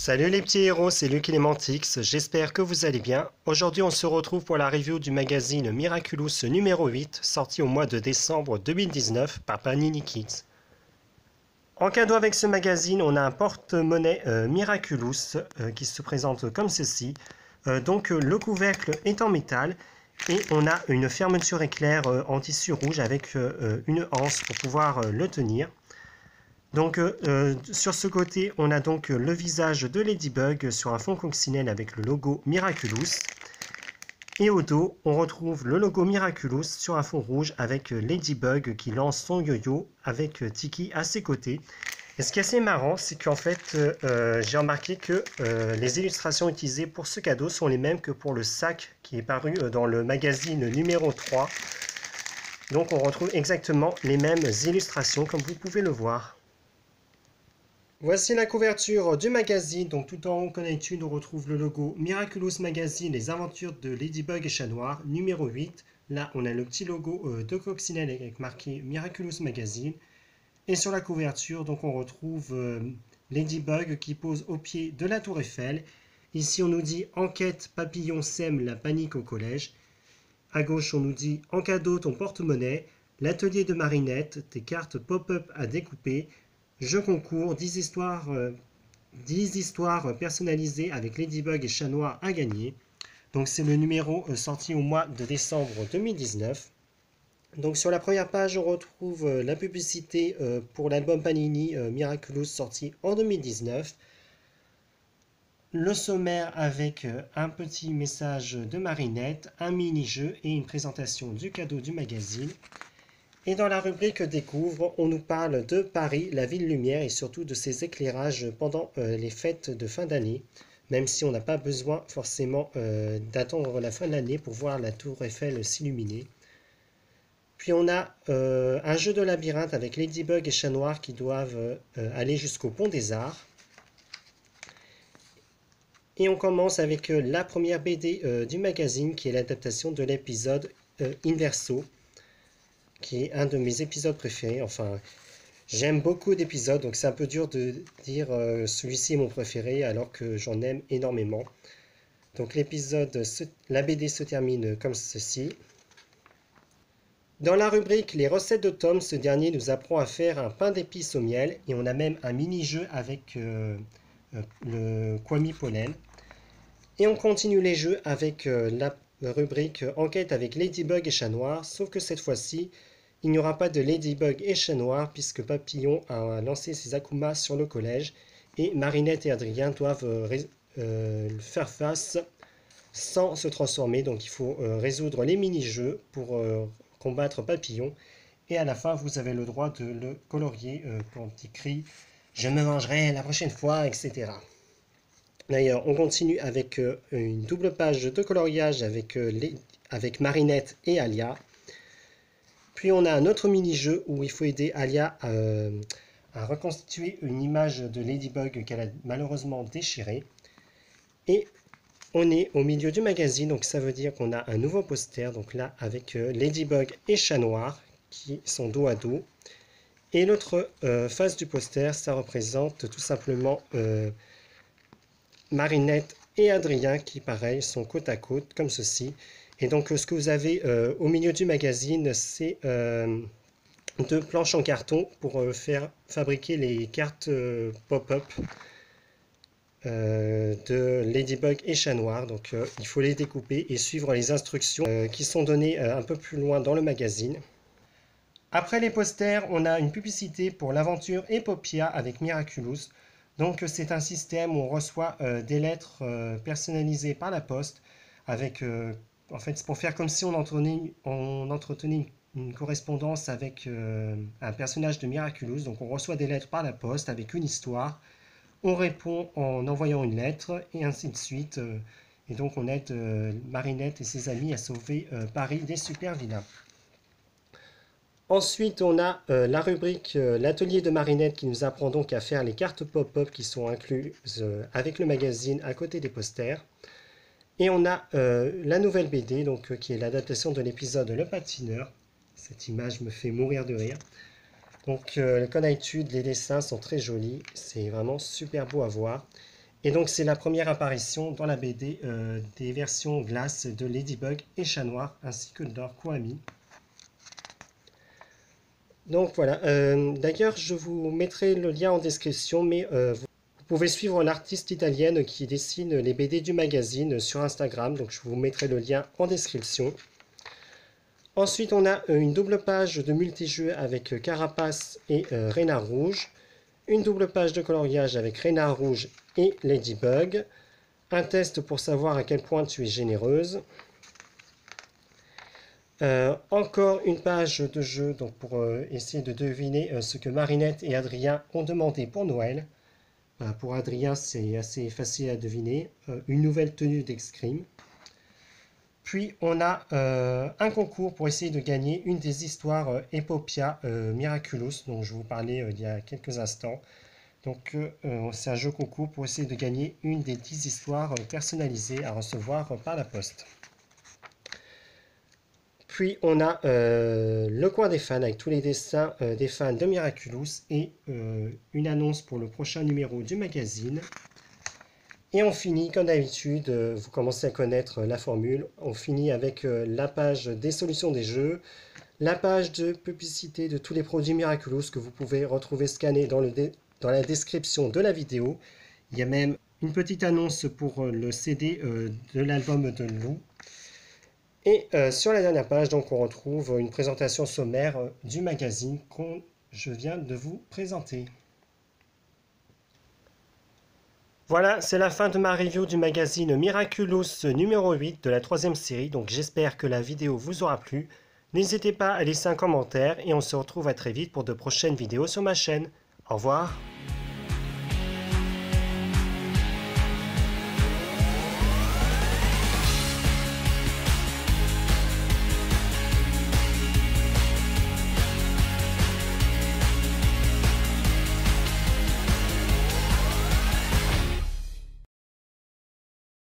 Salut les petits héros, c'est Lucky Lemantix, j'espère que vous allez bien. Aujourd'hui on se retrouve pour la review du magazine Miraculous numéro 8, sorti au mois de décembre 2019 par Panini Kids. En cadeau avec ce magazine, on a un porte-monnaie Miraculous qui se présente comme ceci. Le couvercle est en métal et on a une fermeture éclair en tissu rouge avec une anse pour pouvoir le tenir. Sur ce côté, on a donc le visage de Ladybug sur un fond coccinelle avec le logo Miraculous. Et au dos, on retrouve le logo Miraculous sur un fond rouge avec Ladybug qui lance son yo-yo avec Tiki à ses côtés. Et ce qui est assez marrant, c'est qu'en fait, j'ai remarqué que les illustrations utilisées pour ce cadeau sont les mêmes que pour le sac qui est paru dans le magazine numéro 3. Donc on retrouve exactement les mêmes illustrations comme vous pouvez le voir. Voici la couverture du magazine. Donc tout en haut, comme d'habitude, on retrouve le logo Miraculous Magazine, les aventures de Ladybug et Chat Noir, numéro 8. Là, on a le petit logo de Coccinelle avec marqué Miraculous Magazine. Et sur la couverture, donc on retrouve Ladybug qui pose au pied de la Tour Eiffel. Ici, on nous dit Enquête, papillon sème la panique au collège. À gauche, on nous dit En cadeau, ton porte-monnaie, l'atelier de Marinette, tes cartes pop-up à découper. Jeu concours, 10 histoires personnalisées avec Ladybug et Chat Noir à gagner. Donc c'est le numéro sorti au mois de décembre 2019. Donc sur la première page, on retrouve la publicité pour l'album Panini Miraculous sorti en 2019. Le sommaire avec un petit message de Marinette, un mini-jeu et une présentation du cadeau du magazine. Et dans la rubrique Découvre, on nous parle de Paris, la ville lumière et surtout de ses éclairages pendant les fêtes de fin d'année, même si on n'a pas besoin forcément d'attendre la fin de l'année pour voir la tour Eiffel s'illuminer. Puis on a un jeu de labyrinthe avec Ladybug et Chat Noir qui doivent aller jusqu'au pont des Arts. Et on commence avec la première BD du magazine qui est l'adaptation de l'épisode Inverso, qui est un de mes épisodes préférés. Enfin, j'aime beaucoup d'épisodes, donc c'est un peu dur de dire celui-ci est mon préféré alors que j'en aime énormément. Donc la BD se termine comme ceci. Dans la rubrique Les recettes de Tom, ce dernier nous apprend à faire un pain d'épices au miel et on a même un mini-jeu avec le Kwami Pollen. Et on continue les jeux avec la rubrique Enquête avec Ladybug et Chat Noir, sauf que cette fois-ci, il n'y aura pas de Ladybug et Chat Noir puisque Papillon a lancé ses Akumas sur le collège et Marinette et Adrien doivent faire face sans se transformer. Donc il faut résoudre les mini-jeux pour combattre Papillon. Et à la fin, vous avez le droit de le colorier quand il crie « Je me mangerai la prochaine fois », etc. D'ailleurs, on continue avec une double page de coloriage avec Marinette et Alia. Puis on a un autre mini-jeu où il faut aider Alia à reconstituer une image de Ladybug qu'elle a malheureusement déchirée. Et on est au milieu du magazine, donc ça veut dire qu'on a un nouveau poster, donc là avec Ladybug et Chat Noir qui sont dos à dos. Et l'autre face du poster, ça représente tout simplement Marinette et Adrien qui, pareil, sont côte à côte, comme ceci. Et donc, ce que vous avez au milieu du magazine, c'est deux planches en carton pour faire fabriquer les cartes pop-up de Ladybug et Chat Noir. Donc, il faut les découper et suivre les instructions qui sont données un peu plus loin dans le magazine. Après les posters, on a une publicité pour l'aventure Epopia avec Miraculous. Donc c'est un système où on reçoit des lettres personnalisées par la poste avec, en fait, c'est pour faire comme si on entretenait une correspondance avec un personnage de Miraculous. Donc on reçoit des lettres par la poste avec une histoire, on répond en envoyant une lettre et ainsi de suite. Et donc on aide Marinette et ses amis à sauver Paris des super vilains. Ensuite, on a la rubrique l'atelier de Marinette qui nous apprend donc à faire les cartes pop-up qui sont incluses avec le magazine à côté des posters. Et on a la nouvelle BD donc, qui est l'adaptation de l'épisode Le Patineur. Cette image me fait mourir de rire. Donc, comme d'habitude, les dessins sont très jolis. C'est vraiment super beau à voir. Et donc c'est la première apparition dans la BD des versions glace de Ladybug et Chat Noir, ainsi que de leur co-ami. Donc voilà, d'ailleurs je vous mettrai le lien en description, mais vous pouvez suivre l'artiste italienne qui dessine les BD du magazine sur Instagram, donc je vous mettrai le lien en description. Ensuite on a une double page de multijeux avec Carapace et Renard Rouge, une double page de coloriage avec Renard Rouge et Ladybug, un test pour savoir à quel point tu es généreuse. Encore une page de jeu donc pour essayer de deviner ce que Marinette et Adrien ont demandé pour Noël. Pour Adrien, c'est assez facile à deviner. Une nouvelle tenue d'escrime. Puis on a un concours pour essayer de gagner une des histoires Epopia Miraculous dont je vous parlais il y a quelques instants. Donc c'est un jeu concours pour essayer de gagner une des 10 histoires personnalisées à recevoir par la poste. Puis on a le coin des fans avec tous les dessins des fans de Miraculous et une annonce pour le prochain numéro du magazine. Et on finit comme d'habitude, vous commencez à connaître la formule, on finit avec la page des solutions des jeux, la page de publicité de tous les produits Miraculous que vous pouvez retrouver scannés dans la description de la vidéo. Il y a même une petite annonce pour le CD de l'album de Lou. Et sur la dernière page, donc, on retrouve une présentation sommaire du magazine que je viens de vous présenter. Voilà, c'est la fin de ma review du magazine Miraculous numéro 8 de la 3e série. Donc j'espère que la vidéo vous aura plu. N'hésitez pas à laisser un commentaire et on se retrouve à très vite pour de prochaines vidéos sur ma chaîne. Au revoir.